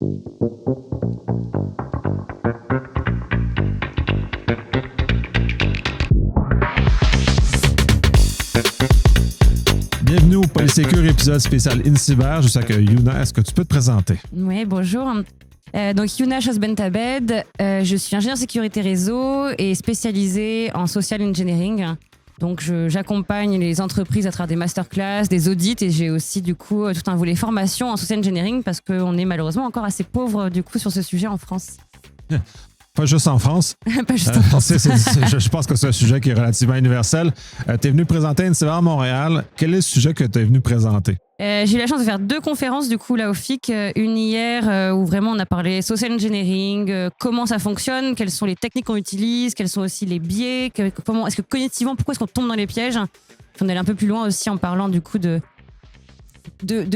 Bienvenue au Polysécure épisode spécial InCyber. Je sais que Yuna, est-ce que tu peux te présenter? Oui, bonjour. Donc Yuna Chosbentabed, je suis ingénieure sécurité réseau et spécialisée en social engineering. Donc j'accompagne les entreprises à travers des masterclass, des audits et j'ai aussi du coup tout un volet formation en social engineering parce qu'on est malheureusement encore assez pauvre du coup sur ce sujet en France. Pas juste en France. Pas juste en France. Je pense que c'est un sujet qui est relativement universel. Tu es venu présenter InCyber à Montréal. Quel est le sujet que tu es venu présenter? J'ai eu la chance de faire 2 conférences du coup là au FIC. Une hier où vraiment on a parlé social engineering, comment ça fonctionne, quelles sont les techniques qu'on utilise, quels sont aussi les biais, comment est-ce que cognitivement, pourquoi est-ce qu'on tombe dans les pièges. On est allé un peu plus loin aussi en parlant du coup de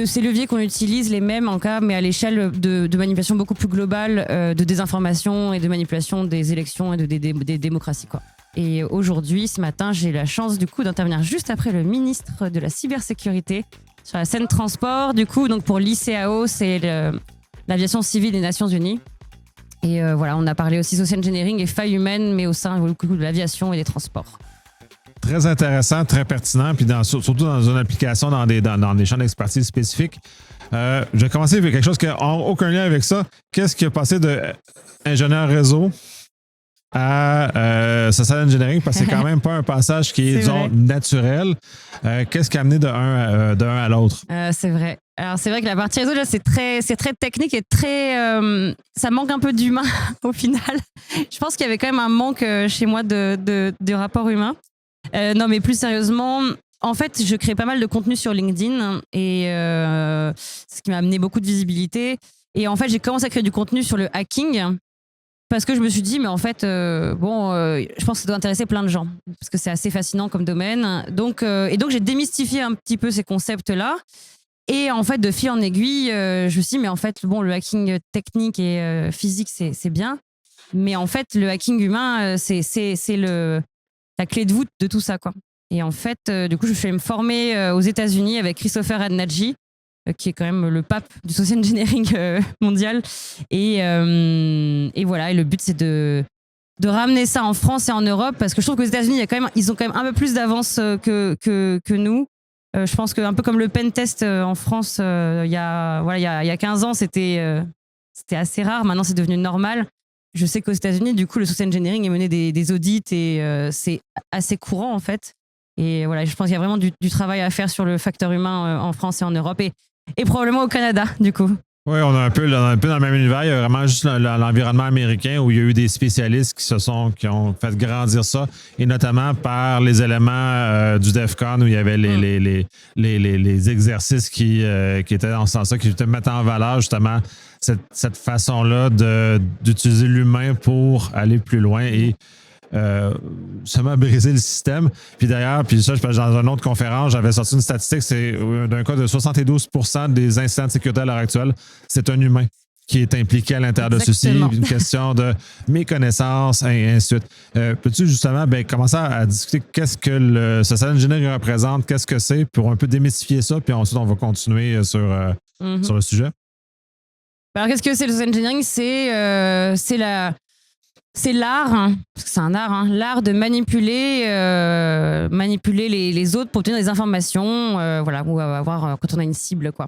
ces leviers qu'on utilise, les mêmes en cas, mais à l'échelle de manipulation beaucoup plus globale, de désinformation et de manipulation des élections et des démocraties, quoi. Et aujourd'hui, ce matin, j'ai eu la chance du coup d'intervenir juste après le ministre de la cybersécurité sur la scène transport, du coup, donc pour l'ICAO, c'est l'aviation civile des Nations Unies. Et voilà, on a parlé aussi social engineering et failles humaines, mais au sein de l'aviation et des transports. Très intéressant, très pertinent, puis surtout dans une application, dans des champs d'expertise spécifiques. Je vais commencer avec quelque chose qui n'a aucun lien avec ça. Qu'est-ce qui a passé de ingénieur réseau à social engineering? Parce que c'est quand même pas un passage qui est disons, naturel. Qu'est-ce qui a amené d'un à l'autre? C'est vrai. Alors c'est vrai que la partie réseau, là, c'est très technique et très... ça manque un peu d'humain au final. Je pense qu'il y avait quand même un manque chez moi de rapport humain. Non, mais plus sérieusement, en fait, je crée pas mal de contenu sur LinkedIn et ce qui m'a amené beaucoup de visibilité. Et en fait, j'ai commencé à créer du contenu sur le hacking parce que je me suis dit, mais en fait, je pense que ça doit intéresser plein de gens parce que c'est assez fascinant comme domaine. Donc j'ai démystifié un petit peu ces concepts-là. Et en fait, de fil en aiguille, je me suis dit, mais en fait, le hacking technique et physique, c'est bien. Mais en fait, le hacking humain, c'est la clé de voûte de tout ça, quoi. Et en fait, du coup, je suis allée me former aux États-Unis avec Christopher Hadnagy, qui est quand même le pape du social engineering mondial. Et voilà, et le but, c'est de ramener ça en France et en Europe, parce que je trouve qu'aux États-Unis, ils ont quand même un peu plus d'avance que nous. Je pense qu'un peu comme le pen test en France, il y a 15 ans, c'était assez rare. Maintenant, c'est devenu normal. Je sais qu'aux États-Unis, du coup, le social engineering est mené des audits et c'est assez courant, en fait. Et voilà, je pense qu'il y a vraiment du travail à faire sur le facteur humain en France et en Europe et probablement au Canada, du coup. Oui, on est un peu dans le même univers. Il y a vraiment juste l'environnement américain où il y a eu des spécialistes qui ont fait grandir ça, et notamment par les éléments du DEFCON où il y avait les exercices qui étaient dans ce sens-là, qui te mettaient en valeur justement cette façon-là d'utiliser l'humain pour aller plus loin et ça m'a brisé le système. Puis d'ailleurs, dans une autre conférence, j'avais sorti une statistique, c'est d'un cas de 72% des incidents de sécurité à l'heure actuelle, c'est un humain qui est impliqué à l'intérieur de ceci, une question de méconnaissance, et ainsi de suite. Peux-tu justement commencer à discuter qu'est-ce que le social engineering représente, qu'est-ce que c'est, pour un peu démystifier ça, puis ensuite on va continuer sur le sujet? Alors, qu'est-ce que c'est le social engineering? C'est l'art, hein, parce que c'est un art, hein, l'art de manipuler les autres pour obtenir des informations, ou avoir quand on a une cible, quoi.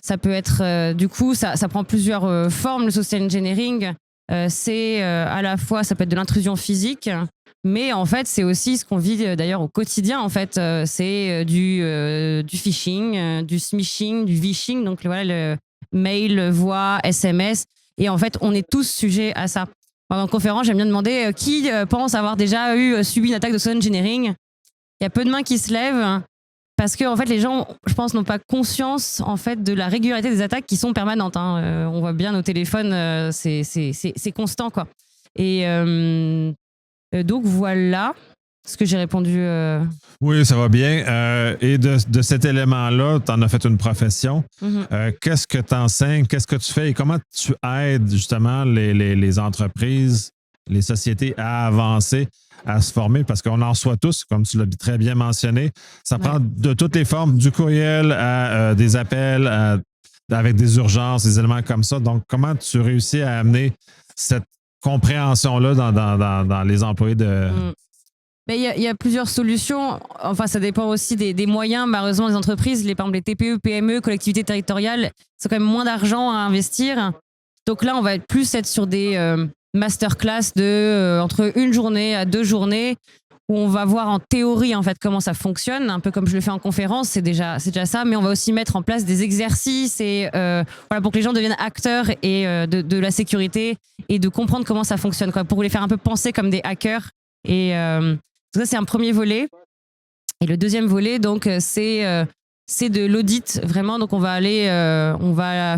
Ça peut être, du coup, ça prend plusieurs formes, le social engineering. C'est à la fois, ça peut être de l'intrusion physique, mais en fait, c'est aussi ce qu'on vit d'ailleurs au quotidien. En fait, c'est du phishing, du smishing, du vishing, donc voilà, le mail, voix, SMS. Et en fait, on est tous sujets à ça. En conférence, j'aime bien demander qui pense avoir déjà subi une attaque de social engineering. Il y a peu de mains qui se lèvent parce que en fait, les gens, je pense, n'ont pas conscience en fait de la régularité des attaques qui sont permanentes. Hein. On voit bien nos téléphones, c'est constant, quoi. Et donc voilà ce que j'ai répondu. Oui, ça va bien. Et de cet élément-là, tu en as fait une profession. Qu'est-ce que tu enseignes? Qu'est-ce que tu fais? Et comment tu aides justement les entreprises, les sociétés à avancer, à se former? Parce qu'on en reçoit tous, comme tu l'as très bien mentionné. Ça prend de toutes les formes, du courriel à des appels, à avec des urgences, des éléments comme ça. Donc, comment tu réussis à amener cette compréhension-là dans les employés de... Il y a plusieurs solutions. Enfin, ça dépend aussi des moyens. Malheureusement, les entreprises, par exemple, les TPE, PME, collectivités territoriales, c'est quand même moins d'argent à investir. Donc là, on va plus être sur des masterclass de entre 1 journée à 2 journées où on va voir en théorie en fait comment ça fonctionne, un peu comme je le fais en conférence, c'est déjà ça, mais on va aussi mettre en place des exercices et voilà, pour que les gens deviennent acteurs et de la sécurité et de comprendre comment ça fonctionne, quoi, pour les faire un peu penser comme des hackers. Et ça, c'est un premier volet. Et le deuxième volet, donc, c'est de l'audit, vraiment. Donc, on va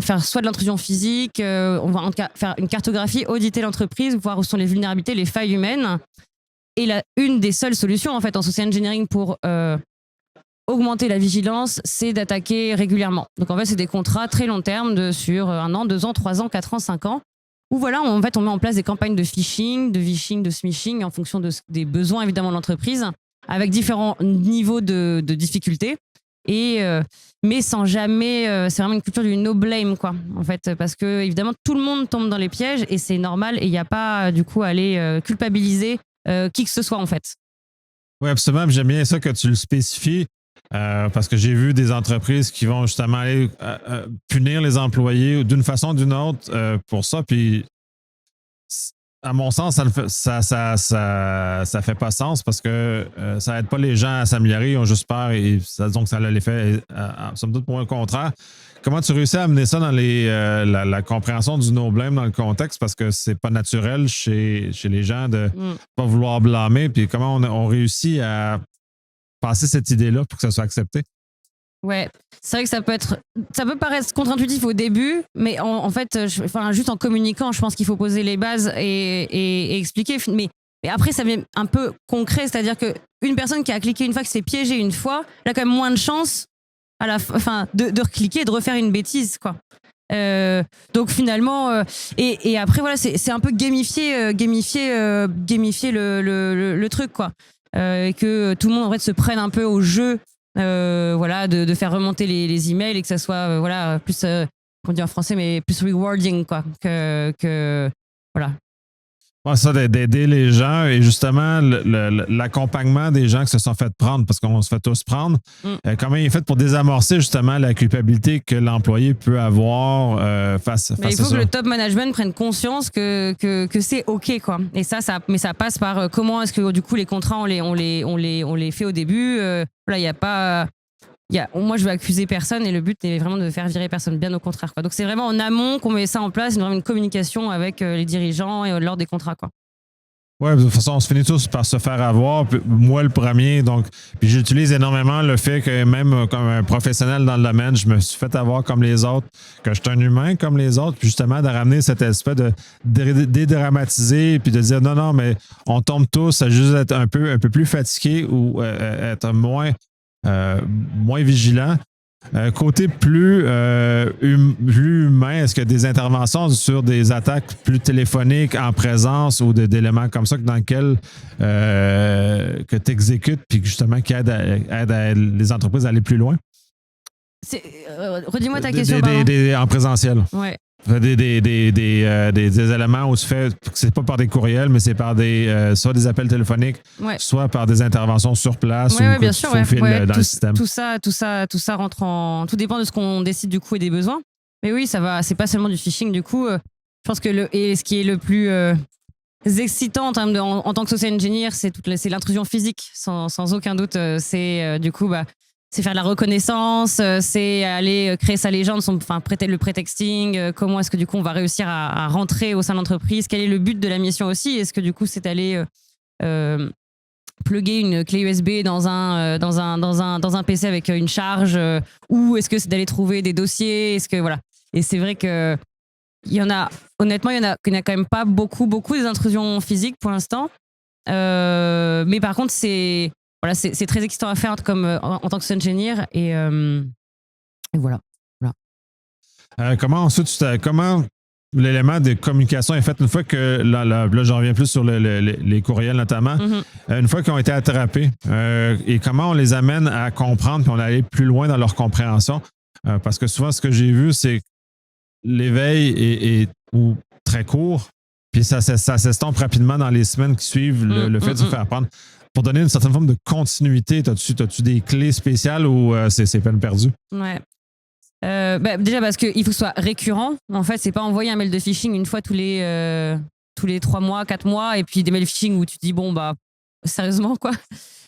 faire soit de l'intrusion physique, on va faire une cartographie, auditer l'entreprise, voir où sont les vulnérabilités, les failles humaines. Et une des seules solutions, en fait, en social engineering pour augmenter la vigilance, c'est d'attaquer régulièrement. Donc, en fait, c'est des contrats très long terme sur 1 an, 2 ans, 3 ans, 4 ans, 5 ans. Où voilà, on met en place des campagnes de phishing, de vishing, de smishing en fonction des besoins évidemment de l'entreprise, avec différents niveaux de difficulté. Mais sans jamais, c'est vraiment une culture du no blame, quoi, en fait, parce que évidemment tout le monde tombe dans les pièges et c'est normal et il n'y a pas du coup à aller culpabiliser qui que ce soit en fait. Oui, absolument. J'aime bien ça que tu le spécifies. Parce que j'ai vu des entreprises qui vont justement aller punir les employés d'une façon ou d'une autre pour ça. Puis, à mon sens, ça fait pas sens parce que ça aide pas les gens à s'améliorer. Ils ont juste peur et donc ça a l'effet, somme toute, pour le contraire. Comment tu réussis à amener ça dans la compréhension du no blame dans le contexte parce que c'est pas naturel chez les gens de pas vouloir blâmer. Puis comment on réussit à passer cette idée-là pour que ça soit accepté? Ouais, c'est vrai que ça peut paraître contre-intuitif au début, mais en fait, juste en communiquant, je pense qu'il faut poser les bases et expliquer. Mais après, ça devient un peu concret, c'est-à-dire qu'une personne qui a cliqué une fois, qui s'est piégée une fois, elle a quand même moins de chances de recliquer et de refaire une bêtise, quoi. Donc finalement, et après voilà, c'est un peu gamifier le truc, quoi. Et que tout le monde en fait se prenne un peu au jeu, voilà, de faire remonter les emails et que ça soit plus, on dit en français, mais plus rewarding, quoi, que voilà. Ouais, ça, d'aider les gens et justement l'accompagnement des gens qui se sont fait prendre, parce qu'on se fait tous prendre. Comment il est fait pour désamorcer justement la culpabilité que l'employé peut avoir face à ça? Il faut que le top management prenne conscience que c'est OK, quoi. Et mais ça passe par comment est-ce que du coup les contrats on les fait au début. Voilà, il y a pas. Moi, je veux accuser personne et le but est vraiment de faire virer personne, bien au contraire, quoi. Donc, c'est vraiment en amont qu'on met ça en place, vraiment une communication avec les dirigeants et lors des contrats, quoi. Oui, de toute façon, on se finit tous par se faire avoir. Puis, moi, le premier, donc, puis j'utilise énormément le fait que même comme un professionnel dans le domaine, je me suis fait avoir comme les autres, que je suis un humain comme les autres, puis justement de ramener cet aspect de dédramatiser, puis de dire non, mais on tombe tous à juste être un peu plus fatigué ou être moins vigilant. Côté plus humain, est-ce qu'il y a des interventions sur des attaques plus téléphoniques en présence ou d'éléments comme ça dans lesquels que tu exécutes puis justement qui aident les entreprises à aller plus loin? Redis-moi ta question. En présentiel. Ouais. Des éléments où tu fais que c'est pas par des courriels, mais c'est par soit des appels téléphoniques, soit par des interventions sur place ou bien sûr, dans le système. Tout ça rentre en. Tout dépend de ce qu'on décide du coup et des besoins. Mais oui, ça va. C'est pas seulement du phishing du coup. Je pense que ce qui est le plus excitant en tant que social engineer, c'est l'intrusion physique, sans aucun doute. C'est du coup c'est faire de la reconnaissance, c'est aller créer sa légende, le prétexting, comment est-ce que du coup on va réussir à rentrer au sein de l'entreprise, quel est le but de la mission aussi, est-ce que du coup c'est aller plugger une clé USB dans un PC avec une charge, ou est-ce que c'est d'aller trouver des dossiers, est-ce que voilà. Et c'est vrai que honnêtement, il y en a quand même pas beaucoup des intrusions physiques pour l'instant, mais par contre c'est très excitant à faire comme en tant que engineer et voilà. Comment l'élément de communication est fait une fois que là j'en reviens plus sur les courriels notamment, une fois qu'ils ont été attrapés et comment on les amène à comprendre puis on aller plus loin dans leur compréhension. Parce que souvent, ce que j'ai vu, c'est que l'éveil est ou très court, puis ça s'estompe rapidement dans les semaines qui suivent le fait de se faire apprendre. Pour donner une certaine forme de continuité, as-tu des clés spéciales ou c'est peine perdue? Ouais. Déjà parce qu'il faut que ce soit récurrent. En fait, c'est pas envoyer un mail de phishing une fois tous les 3 mois, 4 mois, et puis des mails phishing où tu te dis, bon, bah, sérieusement, quoi.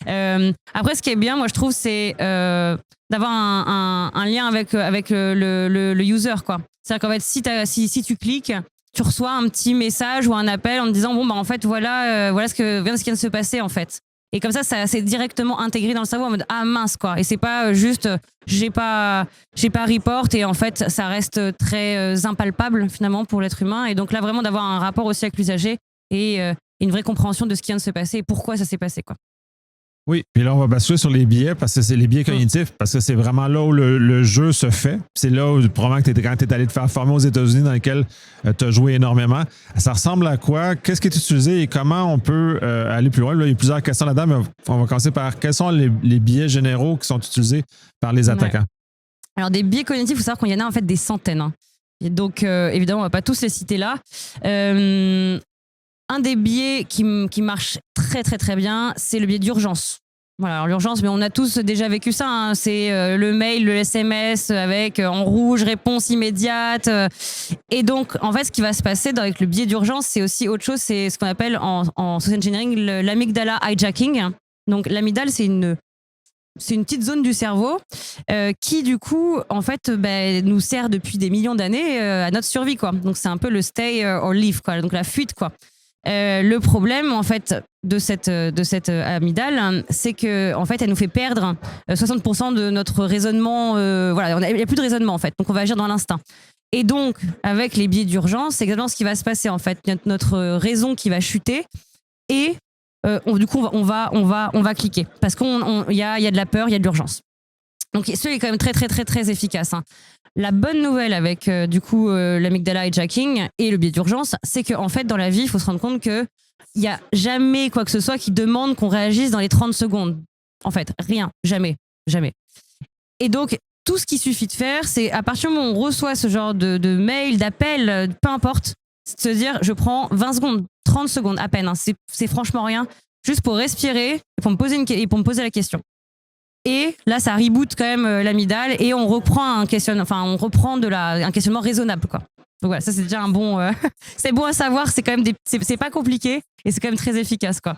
Après, ce qui est bien, moi, je trouve, c'est d'avoir un lien avec le user, quoi. C'est-à-dire qu'en fait, si tu cliques, tu reçois un petit message ou un appel en te disant, bon, bah, en fait, voilà ce qui vient de se passer, en fait. Et comme ça, c'est directement intégré dans le cerveau en mode ah mince quoi. Et c'est pas juste j'ai pas report et en fait ça reste très impalpable finalement pour l'être humain. Et donc là vraiment d'avoir un rapport aussi avec l'usager et une vraie compréhension de ce qui vient de se passer et pourquoi ça s'est passé quoi. Oui, puis là, on va basculer sur les biais parce que c'est les biais cognitifs, parce que c'est vraiment là où le jeu se fait. C'est là où, probablement, quand tu es allé te faire former aux États-Unis, dans lequel tu as joué énormément. Ça ressemble à quoi? Qu'est-ce qui est utilisé et comment on peut aller plus loin? Là, il y a plusieurs questions là-dedans, mais on va commencer par quels sont les biais généraux qui sont utilisés par les attaquants? Ouais. Alors, des biais cognitifs, il faut savoir qu'il y en a en fait des centaines. Hein. Et donc, évidemment, on ne va pas tous les citer là. Un des biais qui marche très très très bien, c'est le biais d'urgence. Voilà, alors l'urgence, mais on a tous déjà vécu ça. Hein. C'est le mail, le SMS avec en rouge, réponse immédiate. Et donc, en fait, ce qui va se passer avec le biais d'urgence, c'est aussi autre chose. C'est ce qu'on appelle en social engineering l'amygdala hijacking. Donc, l'amygdale, c'est une petite zone du cerveau qui, du coup, en fait, nous sert depuis des millions d'années à notre survie, quoi. Donc, c'est un peu le stay or leave, quoi. Donc, la fuite, quoi. Le problème, en fait, de cette amygdale, c'est que, en fait, elle nous fait perdre 60% de notre raisonnement. Voilà, il n'y a plus de raisonnement, en fait. Donc, on va agir dans l'instinct. Et donc, avec les biais d'urgence, c'est exactement ce qui va se passer, en fait. Notre raison qui va chuter et du coup, on va cliquer parce qu'il y a de la peur, il y a de l'urgence. Donc, celui est quand même très, très, très, très efficace. Hein. La bonne nouvelle avec l'amygdala hijacking et le biais d'urgence, c'est qu'en fait, dans la vie, il faut se rendre compte qu'il n'y a jamais quoi que ce soit qui demande qu'on réagisse dans les 30 secondes. En fait, rien, jamais. Et donc, tout ce qu'il suffit de faire, c'est à partir du moment où on reçoit ce genre de mail, d'appel, peu importe, c'est de se dire, je prends 20 secondes, 30 secondes à peine, hein, c'est franchement rien, juste pour respirer et pour me poser la question. Et là, ça reboot quand même l'amygdale et on reprend un questionnement raisonnable, quoi. Donc voilà, ça c'est déjà un bon. C'est bon à savoir, c'est quand même c'est pas compliqué et c'est quand même très efficace, quoi.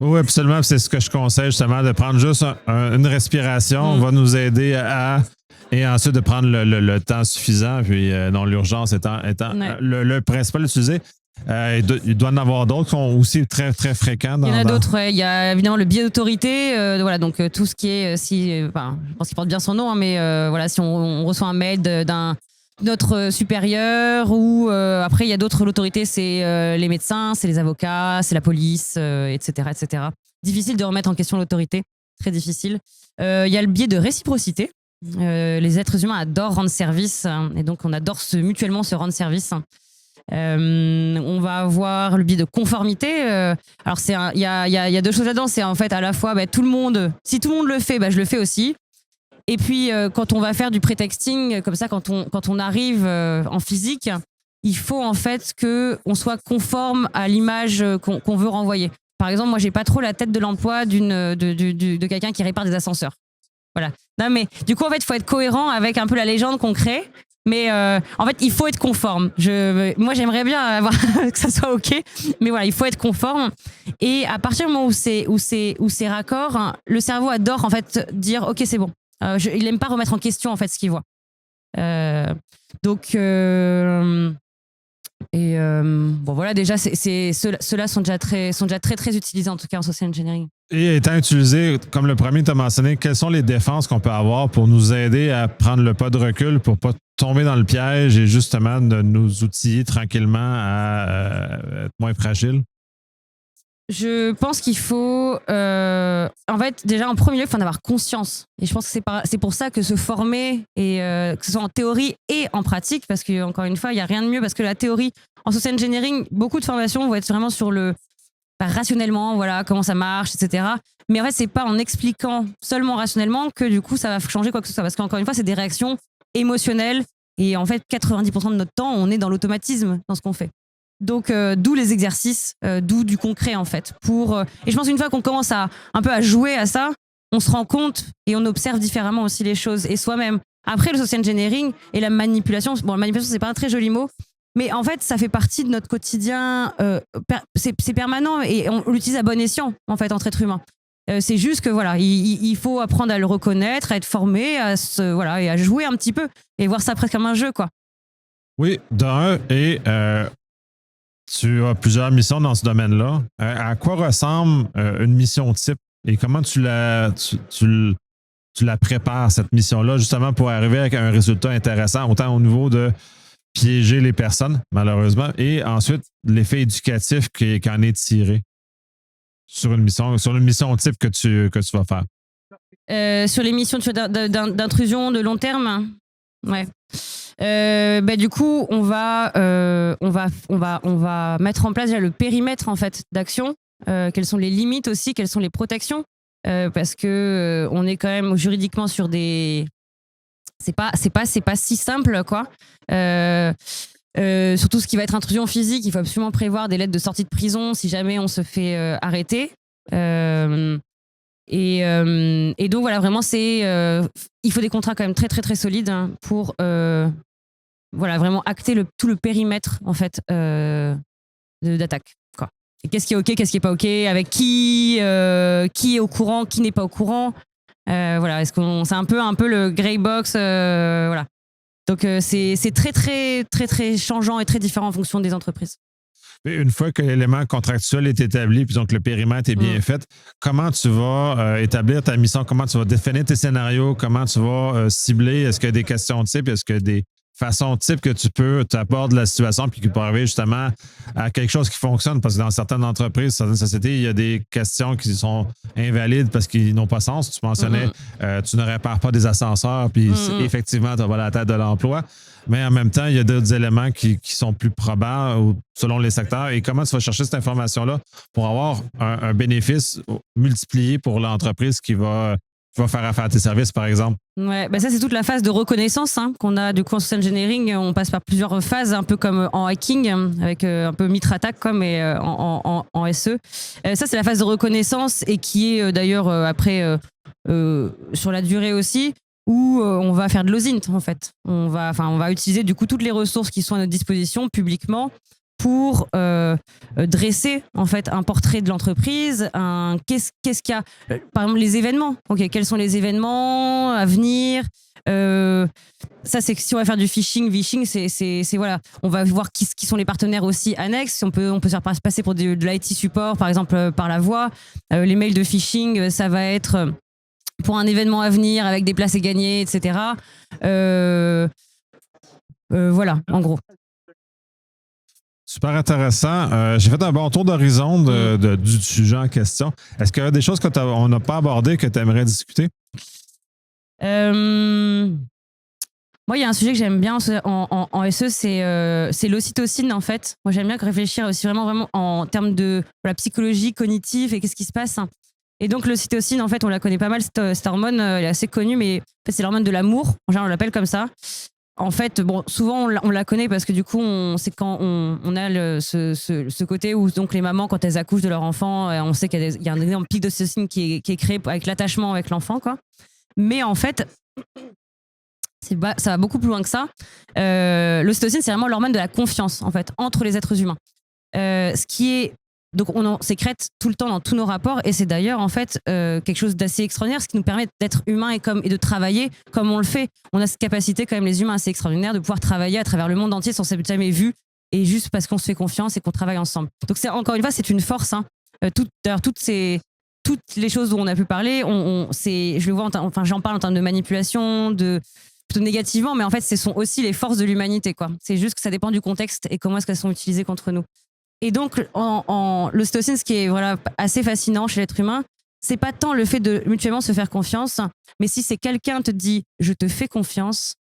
Oui, absolument. C'est ce que je conseille justement, de prendre juste une respiration, va nous aider et ensuite de prendre le temps suffisant, puis dans l'urgence étant le principal utilisé. Il doit en avoir d'autres qui sont aussi très, très fréquents. Il y en a d'autres, ouais. Il y a évidemment le biais d'autorité. Voilà, donc tout ce qui est, je pense qu'il porte bien son nom, hein, mais voilà, si on reçoit un mail d'un notre supérieur ou après il y a d'autres, l'autorité c'est les médecins, c'est les avocats, c'est la police, etc., etc. Difficile de remettre en question l'autorité, très difficile. Il y a le biais de réciprocité. Les êtres humains adorent rendre service et donc on adore mutuellement se rendre service. On va avoir le biais de conformité. Alors il y a deux choses là-dedans. C'est en fait à la fois si tout le monde le fait, je le fais aussi. Et puis quand on va faire du prétexting comme ça, quand on arrive en physique, il faut en fait que on soit conforme à l'image qu'on veut renvoyer. Par exemple, moi j'ai pas trop la tête de l'emploi de quelqu'un qui répare des ascenseurs. Voilà. Non mais du coup en fait il faut être cohérent avec un peu la légende qu'on crée. Mais en fait, il faut être conforme. Moi, j'aimerais bien avoir que ça soit OK, mais voilà, il faut être conforme. Et à partir du moment où c'est raccord, hein, le cerveau adore en fait dire OK, c'est bon. Il aime pas remettre en question en fait ce qu'il voit. Bon voilà, déjà ceux-là sont déjà très très utilisés en tout cas en social engineering. Et étant utilisé, comme le premier tu as mentionné, quelles sont les défenses qu'on peut avoir pour nous aider à prendre le pas de recul pour pas tomber dans le piège et justement de nous outiller tranquillement à être moins fragile? Je pense qu'il faut, en fait, déjà en premier lieu, il faut en avoir conscience. Et je pense que c'est pour ça que se former, et que ce soit en théorie et en pratique, parce qu'encore une fois, il n'y a rien de mieux, parce que la théorie, en social engineering, beaucoup de formations vont être vraiment sur rationnellement, voilà, comment ça marche, etc. Mais en fait, c'est pas en expliquant seulement rationnellement que du coup, ça va changer quoi que ce soit. Parce qu'encore une fois, c'est des réactions émotionnelles. Et en fait, 90% de notre temps, on est dans l'automatisme dans ce qu'on fait. Donc, d'où les exercices, d'où du concret, en fait. Et je pense qu'une fois qu'on commence un peu à jouer à ça, on se rend compte et on observe différemment aussi les choses et soi-même. Après, le social engineering et la manipulation, bon, la manipulation, c'est pas un très joli mot, mais en fait, ça fait partie de notre quotidien. C'est permanent et on l'utilise à bon escient, en fait, entre êtres humains. C'est juste que voilà, il faut apprendre à le reconnaître, à être formé, voilà, et à jouer un petit peu et voir ça presque comme un jeu, quoi. Oui, d'un, et tu as plusieurs missions dans ce domaine-là. À quoi ressemble une mission type et comment tu la prépares, cette mission-là, justement pour arriver avec un résultat intéressant, autant au niveau de piéger les personnes, malheureusement, et ensuite l'effet éducatif qui en est tiré sur une mission type que tu vas faire. Sur les missions d'intrusion de long terme, ouais. Du coup, on va mettre en place déjà le périmètre en fait d'action. Quelles sont les limites aussi, quelles sont les protections, parce que on est quand même juridiquement sur des. C'est pas si simple, quoi. Surtout ce qui va être intrusion physique, il faut absolument prévoir des lettres de sortie de prison si jamais on se fait arrêter. Et donc voilà, vraiment, il faut des contrats quand même très très très solides pour voilà, vraiment acter tout le périmètre en fait d'attaque. Quoi. Et qu'est-ce qui est ok, qu'est-ce qui est pas ok, avec qui est au courant, qui n'est pas au courant. Voilà, c'est un peu le grey box, voilà. Donc c'est très très très très changeant et très différent en fonction des entreprises. Une fois que l'élément contractuel est établi, puis donc le périmètre est bien fait, comment tu vas établir ta mission? Comment tu vas définir tes scénarios? Comment tu vas cibler? Est-ce qu'il y a des questions types? Est-ce qu'il y a des façons types que tu abordes la situation puis qui peut arriver justement à quelque chose qui fonctionne? Parce que dans certaines entreprises, certaines sociétés, il y a des questions qui sont invalides parce qu'ils n'ont pas sens. Tu mentionnais, tu ne répares pas des ascenseurs, puis effectivement, tu as la tête de l'emploi. Mais en même temps, il y a d'autres éléments qui sont plus probables selon les secteurs. Et comment tu vas chercher cette information-là pour avoir un bénéfice multiplié pour l'entreprise qui va faire affaire à tes services, par exemple? Ouais, ça, c'est toute la phase de reconnaissance qu'on a du coup en social engineering. On passe par plusieurs phases, un peu comme en hacking, avec un peu mitre-attaque, mais en SE. Ça, c'est la phase de reconnaissance et qui est d'ailleurs après, sur la durée aussi, où on va faire de l'OSINT en fait. On va utiliser du coup toutes les ressources qui sont à notre disposition publiquement pour dresser en fait un portrait de l'entreprise, qu'est-ce qu'il y a, par exemple les événements. Ok, quels sont les événements à venir? Ça, c'est que si on va faire du phishing, c'est voilà, on va voir qui sont les partenaires aussi annexes. On peut se faire passer pour de l'IT support, par exemple par la voix. Les mails de phishing, ça va être pour un événement à venir avec des places à gagner, etc. Voilà, en gros. Super intéressant. J'ai fait un bon tour d'horizon du sujet en question. Est-ce qu'il y a des choses qu'on n'a pas abordées que tu aimerais discuter? Moi, il y a un sujet que j'aime bien en SE, c'est l'ocytocine, en fait. Moi, j'aime bien réfléchir aussi vraiment en termes de la psychologie cognitive et qu'est-ce qui se passe. Et donc, l'ocytocine, en fait, on la connaît pas mal, cette hormone, elle est assez connue, mais en fait, c'est l'hormone de l'amour. En général, on l'appelle comme ça. En fait, bon, souvent on la connaît parce que du coup, c'est quand on a ce côté où donc les mamans, quand elles accouchent de leur enfant, on sait qu'il y a un énorme pic d'ocytocine qui est créé avec l'attachement avec l'enfant, quoi. Mais en fait, ça va beaucoup plus loin que ça. L'ocytocine, c'est vraiment l'hormone de la confiance, en fait, entre les êtres humains. Ce qui est donc on en sécrète tout le temps dans tous nos rapports et c'est d'ailleurs en fait quelque chose d'assez extraordinaire, ce qui nous permet d'être humains et de travailler comme on le fait. On a cette capacité quand même les humains assez extraordinaire de pouvoir travailler à travers le monde entier sans s'être jamais vu et juste parce qu'on se fait confiance et qu'on travaille ensemble. Donc c'est encore une fois c'est une force. Toutes les choses dont on a pu parler, je le vois j'en parle en termes de manipulation, plutôt négativement, mais en fait ce sont aussi les forces de l'humanité, quoi. C'est juste que ça dépend du contexte et comment est-ce qu'elles sont utilisées contre nous. Et donc, l'ocytocine, ce qui est voilà, assez fascinant chez l'être humain, c'est pas tant le fait de mutuellement se faire confiance, mais si c'est quelqu'un te dit « je te fais confiance »,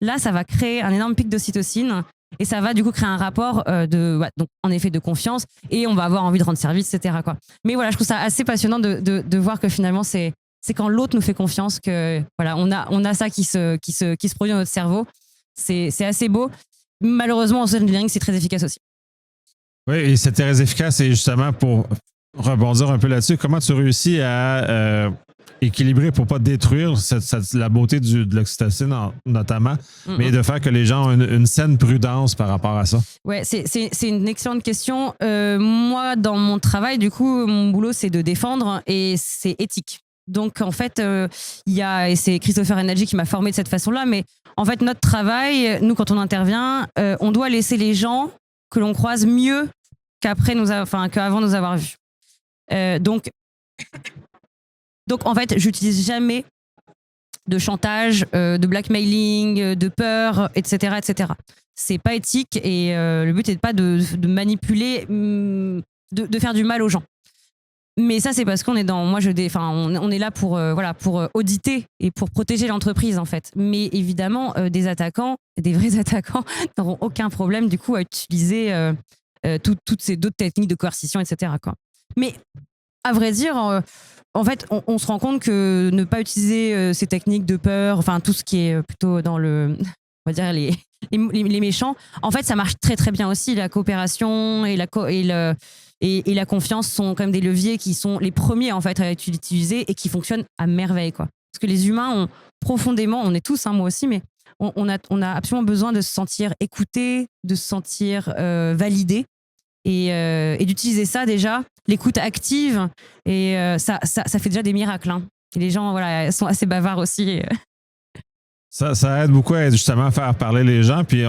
là, ça va créer un énorme pic d'ocytocine Et ça va du coup créer un rapport donc en effet de confiance, et on va avoir envie de rendre service, etc., quoi. Mais voilà, je trouve ça assez passionnant de voir que finalement c'est quand l'autre nous fait confiance que voilà, on a ça qui se produit dans notre cerveau. C'est assez beau. Malheureusement, en social engineering, c'est très efficace aussi. Oui, et c'est très efficace. Et justement, pour rebondir un peu là-dessus, comment tu réussis à équilibrer pour pas détruire la beauté de l'oxytocine notamment, mais de faire que les gens ont une saine prudence par rapport à ça? Ouais, c'est une excellente question. Moi, dans mon travail, du coup, mon boulot, c'est de défendre, et c'est éthique. Donc, en fait, et c'est Christopher Energy qui m'a formé de cette façon-là, mais en fait, notre travail, nous, quand on intervient, on doit laisser les gens que l'on croise mieux qu'avant nous avoir vus. Donc, en fait, j'utilise jamais de chantage, de blackmailing, de peur, etc., etc. C'est pas éthique, et le but n'est pas de manipuler, de faire du mal aux gens. Mais ça, c'est parce qu'on est on est là pour auditer et pour protéger l'entreprise, en fait. Mais évidemment, des vrais attaquants n'auront aucun problème du coup à utiliser toutes ces d'autres techniques de coercition, etc., quoi. Mais à vrai dire, en fait, on se rend compte que ne pas utiliser ces techniques de peur, enfin tout ce qui est plutôt dans on va dire les méchants, en fait, ça marche très très bien aussi. La coopération et la confiance sont quand même des leviers qui sont les premiers en fait à être utilisés et qui fonctionnent à merveille, quoi. Parce que les humains ont profondément, on est tous, moi aussi, mais on a absolument besoin de se sentir écouté, de se sentir validé, et d'utiliser ça déjà, l'écoute active, et ça fait déjà des miracles, hein. Et les gens sont assez bavards aussi. Ça aide beaucoup à justement faire parler les gens. Puis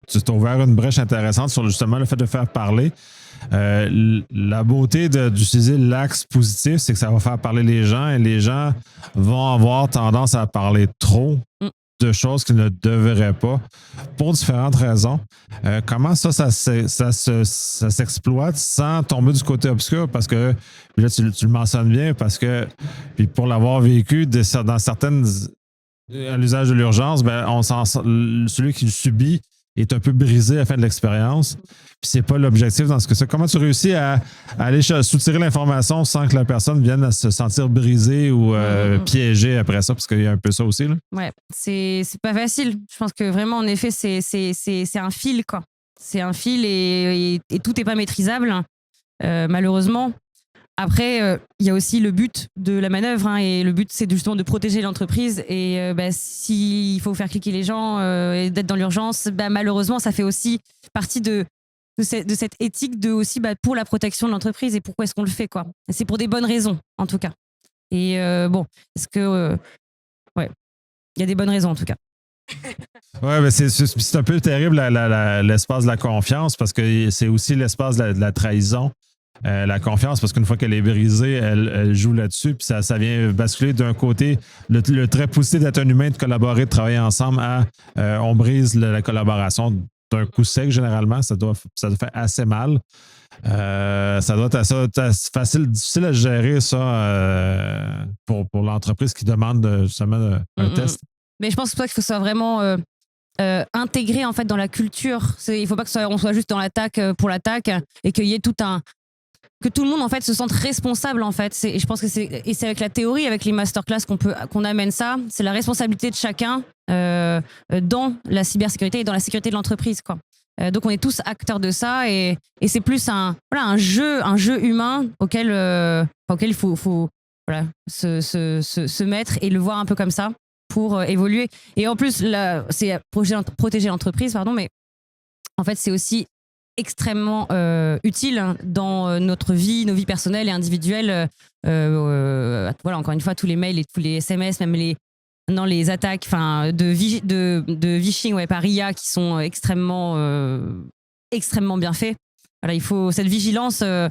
tu t'as ouvert une brèche intéressante sur justement le fait de faire parler. La beauté d'utiliser l'axe positif, c'est que ça va faire parler les gens, et les gens vont avoir tendance à parler trop de choses qu'ils ne devraient pas pour différentes raisons. Comment ça s'exploite sans tomber du côté obscur? Parce que, puis là, tu le mentionnes bien, parce que, puis pour l'avoir vécu dans certaines, à l'usage de l'urgence, celui qui le subit est un peu brisé à la fin de l'expérience. Puis c'est pas l'objectif dans ce cas-là. Comment tu réussis à aller soutirer l'information sans que la personne vienne à se sentir brisée ou piégée après ça? Parce qu'il y a un peu ça aussi, là. Ouais, c'est pas facile. Je pense que vraiment, en effet, c'est un fil, quoi. C'est un fil, et tout n'est pas maîtrisable, malheureusement. Après, il y a aussi le but de la manœuvre, hein, et le but, c'est justement de protéger l'entreprise. Et s'il faut faire cliquer les gens et d'être dans l'urgence, malheureusement, ça fait aussi partie de cette éthique pour la protection de l'entreprise. Et pourquoi est-ce qu'on le fait, quoi? C'est pour des bonnes raisons, en tout cas. Et est-ce que... ouais, il y a des bonnes raisons, en tout cas. Ouais, mais c'est un peu terrible l'espace de la confiance, parce que c'est aussi l'espace de la trahison. La confiance, parce qu'une fois qu'elle est brisée, elle joue là-dessus, puis ça vient basculer d'un côté le très positif d'être un humain, de collaborer, de travailler ensemble, à on brise la collaboration d'un coup sec. Généralement, ça doit faire assez mal. Ça doit être difficile à gérer ça pour l'entreprise qui demande justement un test. Mais je pense que c'est pour ça qu'il faut que ça soit vraiment intégré en fait dans la culture. Il ne faut pas qu'on soit juste dans l'attaque pour l'attaque, et qu'il y ait que tout le monde en fait se sente responsable, en fait. Et je pense que c'est avec la théorie, avec les masterclass qu'on amène ça. C'est la responsabilité de chacun dans la cybersécurité et dans la sécurité de l'entreprise, quoi. Donc on est tous acteurs de ça, et c'est plus un jeu humain auquel il faut se mettre et le voir un peu comme ça pour évoluer. Et en plus là, c'est protéger l'entreprise, mais en fait c'est aussi extrêmement utile dans notre vie, nos vies personnelles et individuelles. Encore une fois, tous les mails et tous les SMS, même les attaques de phishing par IA qui sont extrêmement bien faits. Voilà, il faut cette vigilance, elle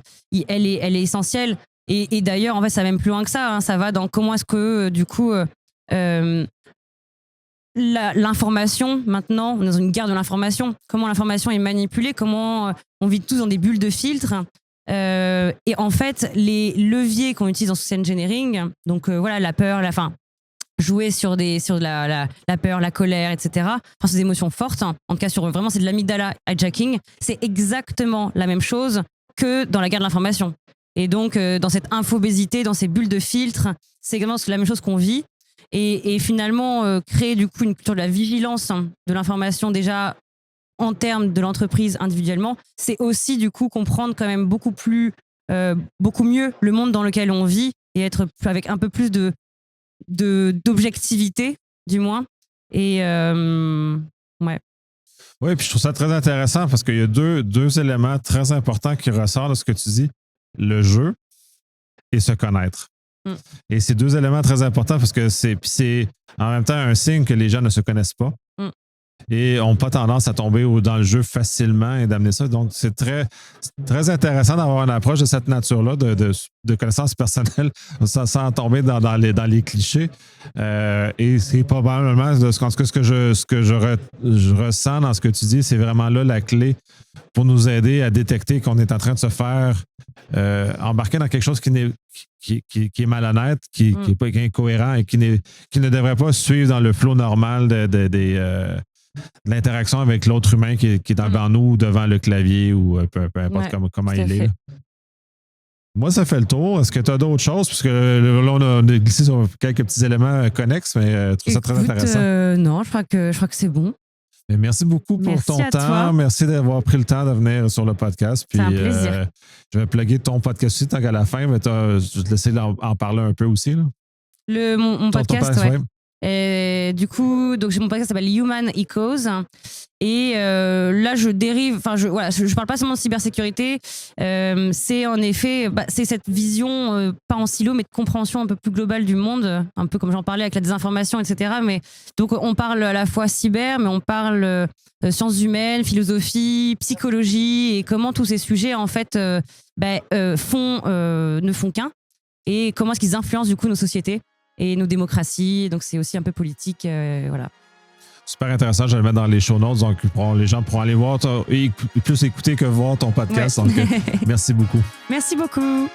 est essentielle. Et d'ailleurs, en fait, ça va même plus loin que ça, hein. Ça va dans comment est-ce que du coup l'information, maintenant, on est dans une guerre de l'information. Comment l'information est manipulée, comment on vit tous dans des bulles de filtre. Et en fait, les leviers qu'on utilise en social engineering, donc la peur, jouer sur la peur, la colère, etc. Enfin, c'est des émotions fortes. En tout cas, vraiment, c'est de l'amygdala hijacking. C'est exactement la même chose que dans la guerre de l'information. Et donc, dans cette infobésité, dans ces bulles de filtre, c'est exactement la même chose qu'on vit. Et finalement, créer du coup une culture de la vigilance de l'information déjà en termes de l'entreprise individuellement, c'est aussi du coup comprendre quand même beaucoup mieux le monde dans lequel on vit et être avec un peu plus d'objectivité, du moins. Et ouais. Oui, puis je trouve ça très intéressant parce qu'il y a deux éléments très importants qui ressortent de ce que tu dis. Le jeu et se connaître. Et c'est deux éléments très importants parce que c'est en même temps un signe que les gens ne se connaissent pas et n'ont pas tendance à tomber dans le jeu facilement et d'amener ça. Donc, c'est très, très intéressant d'avoir une approche de cette nature-là, de connaissance personnelle, sans tomber dans les clichés. Et c'est probablement ce que je ressens dans ce que tu dis, c'est vraiment là la clé pour nous aider à détecter qu'on est en train de se faire embarquer dans quelque chose qui est malhonnête, qui est incohérent et qui ne devrait pas suivre dans le flot normal de l'interaction avec l'autre humain qui est devant nous, devant le clavier ou peu importe comment il est. Là. Moi, ça fait le tour. Est-ce que tu as d'autres choses? Parce que là, on a glissé sur quelques petits éléments connexes, mais je trouve ça très intéressant. Non, je crois que c'est bon. Mais merci beaucoup pour ton temps. Toi. Merci d'avoir pris le temps de venir sur le podcast. Puis, c'est un plaisir. Je vais plugger ton podcast aussi tant qu'à la fin, mais je vais te laisser en parler un peu aussi. Là. Mon podcast, ouais. Et du coup, donc mon podcast s'appelle Human Echoes. Et là, je dérive. Enfin, je parle pas seulement de cybersécurité. C'est en effet, c'est cette vision pas en silo, mais de compréhension un peu plus globale du monde, un peu comme j'en parlais avec la désinformation, etc. Mais donc, on parle à la fois cyber, mais on parle sciences humaines, philosophie, psychologie, et comment tous ces sujets en fait ne font qu'un, et comment est-ce qu'ils influencent du coup nos sociétés et nos démocraties. Donc, c'est aussi un peu politique, voilà. Super intéressant, je vais le mettre dans les show notes, donc les gens pourront aller voir et plus écouter que voir ton podcast. Ouais. Donc, merci beaucoup. Merci beaucoup.